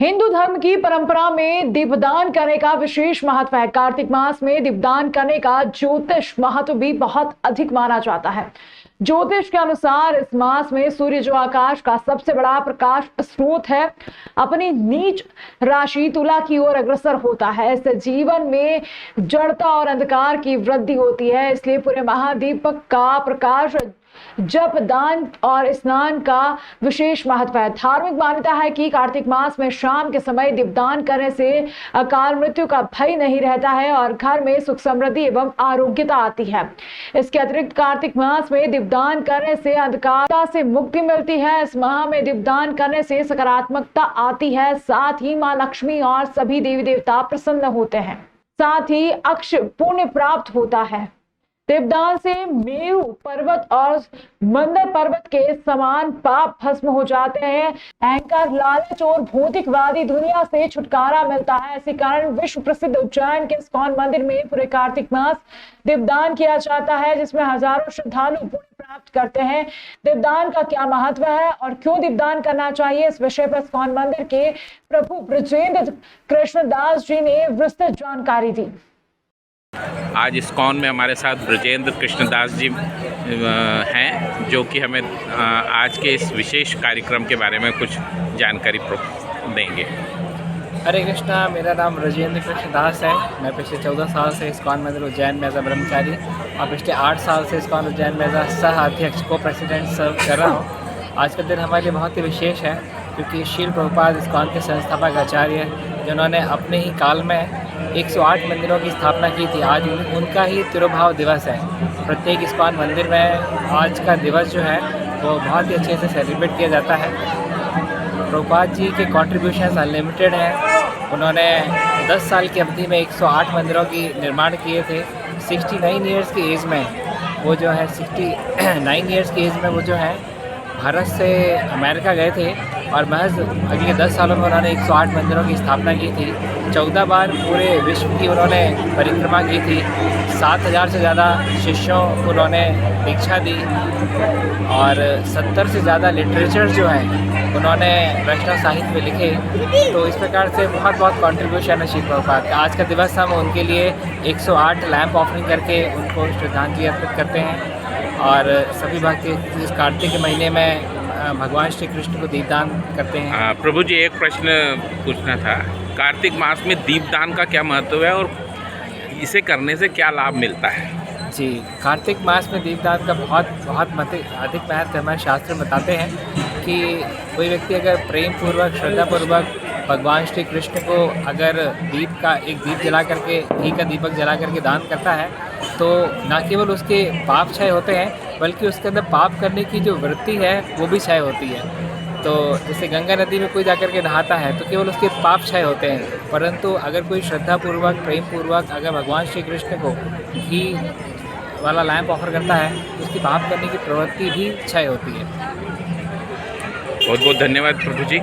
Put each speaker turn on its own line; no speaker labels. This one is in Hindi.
हिंदू धर्म की परंपरा में दीपदान करने का विशेष महत्व है। कार्तिक मास में दीपदान करने का ज्योतिष महत्व भी बहुत अधिक माना जाता है। ज्योतिष के अनुसार इस मास में सूर्य, जो आकाश का सबसे बड़ा प्रकाश स्रोत है, अपनी नीच राशि तुला की ओर अग्रसर होता है। इससे जीवन में जड़ता और अंधकार की वृद्धि होती है। इसलिए पूरे महादीपक का प्रकाश, जप, दान और स्नान का विशेष महत्व है। धार्मिक मान्यता है कि कार्तिक मास में शाम के समय दीपदान करने से अकाल मृत्यु का भय नहीं रहता है और घर में सुख, समृद्धि एवं आरोग्यता आती है। इसके अतिरिक्त कार्तिक मास में दीपदान करने से अंधकार से मुक्ति मिलती है। इस माह में दीपदान करने से सकारात्मकता आती है। साथ ही मां लक्ष्मी और सभी देवी देवता प्रसन्न होते हैं। साथ ही अक्ष पुण्य प्राप्त होता है। दीपदान से मेरु पर्वत और मंदर पर्वत के समान पाप भस्म हो जाते हैं। अहंकार, लालच और भौतिकवादी दुनिया से छुटकारा मिलता है। इसी कारण विश्व प्रसिद्ध उज्जैन के इस्कॉन मंदिर में पूरे कार्तिक मास दीपदान किया जाता है, जिसमें हजारों श्रद्धालु पुण्य प्राप्त करते हैं। दीपदान का क्या महत्व है और क्यों दीपदान करना चाहिए, इस विषय पर इस्कॉन मंदिर के प्रभु ब्रजेंद्र कृष्णदास जी ने विस्तृत जानकारी दी।
आज इस्कॉन में हमारे साथ ब्रजेंद्र कृष्णदास जी हैं, जो कि हमें आज के इस विशेष कार्यक्रम के बारे में कुछ जानकारी देंगे।
हरे कृष्णा, मेरा नाम ब्रजेंद्र कृष्णदास है। मैं पिछले 14 साल से इस्कॉन मंदिर उज्जैन में एज अ ब्रह्मचारी और पिछले 8 साल से इस्कॉन उज्जैन में एज अ सह अध्यक्ष को प्रेसिडेंट सर्व कर रहा हूँ। आज का दिन हमारे लिए बहुत ही विशेष है, क्योंकि श्रील प्रभुपाद इस्कॉन के संस्थापक आचार्य, जिन्होंने अपने ही काल में 108 मंदिरों की स्थापना की थी, आज उनका ही तिरुभाव दिवस है। प्रत्येक इस्कॉन मंदिर में आज का दिवस जो है वो बहुत ही अच्छे से सेलिब्रेट किया जाता है। प्रभुपाद जी के कॉन्ट्रीब्यूशन अनलिमिटेड हैं। उन्होंने 10 साल की अवधि में 108 मंदिरों की निर्माण किए थे। 69 ईयर्स की एज में वो जो है 69 ईयर्स की एज में वो जो है भारत से अमेरिका गए थे और महज अगले 10 सालों में उन्होंने 108 मंदिरों की स्थापना की थी। 14 बार पूरे विश्व की उन्होंने परिक्रमा की थी। 7000 से ज़्यादा शिष्यों को उन्होंने दीक्षा दी और 70 से ज़्यादा लिटरेचर जो है उन्होंने वैष्णव साहित्य में लिखे। तो इस प्रकार से बहुत बहुत कंट्रीब्यूशन है श्री प्रभुपाद का। आज का दिवस हम उनके लिए 108 लैंप ऑफरिंग करके उनको श्रद्धांजलि अर्पित करते हैं और सभी भक्त इस कार्तिक के महीने में भगवान श्री कृष्ण को दीपदान करते हैं।
प्रभु जी, एक प्रश्न पूछना था। कार्तिक मास में दीपदान का क्या महत्व है और इसे करने से क्या लाभ मिलता है?
जी, कार्तिक मास में दीपदान का बहुत अधिक महत्व हमारे शास्त्र बताते हैं कि कोई व्यक्ति अगर प्रेम पूर्वक, श्रद्धापूर्वक भगवान श्री कृष्ण को अगर एक दीप जला करके, घी का दीपक जला करके दान करता है, तो न केवल उसके पाप क्षय होते हैं, बल्कि उसके अंदर पाप करने की जो वृत्ति है वो भी क्षय होती है। तो जैसे गंगा नदी में कोई जाकर के नहाता है तो केवल उसके पाप क्षय होते हैं, परंतु अगर कोई श्रद्धापूर्वक, प्रेम पूर्वक अगर भगवान श्री कृष्ण को घी वाला लैंप ऑफर करता है तो उसकी पाप करने की प्रवृत्ति भी क्षय होती है।
बहुत बहुत धन्यवाद प्रभु जी।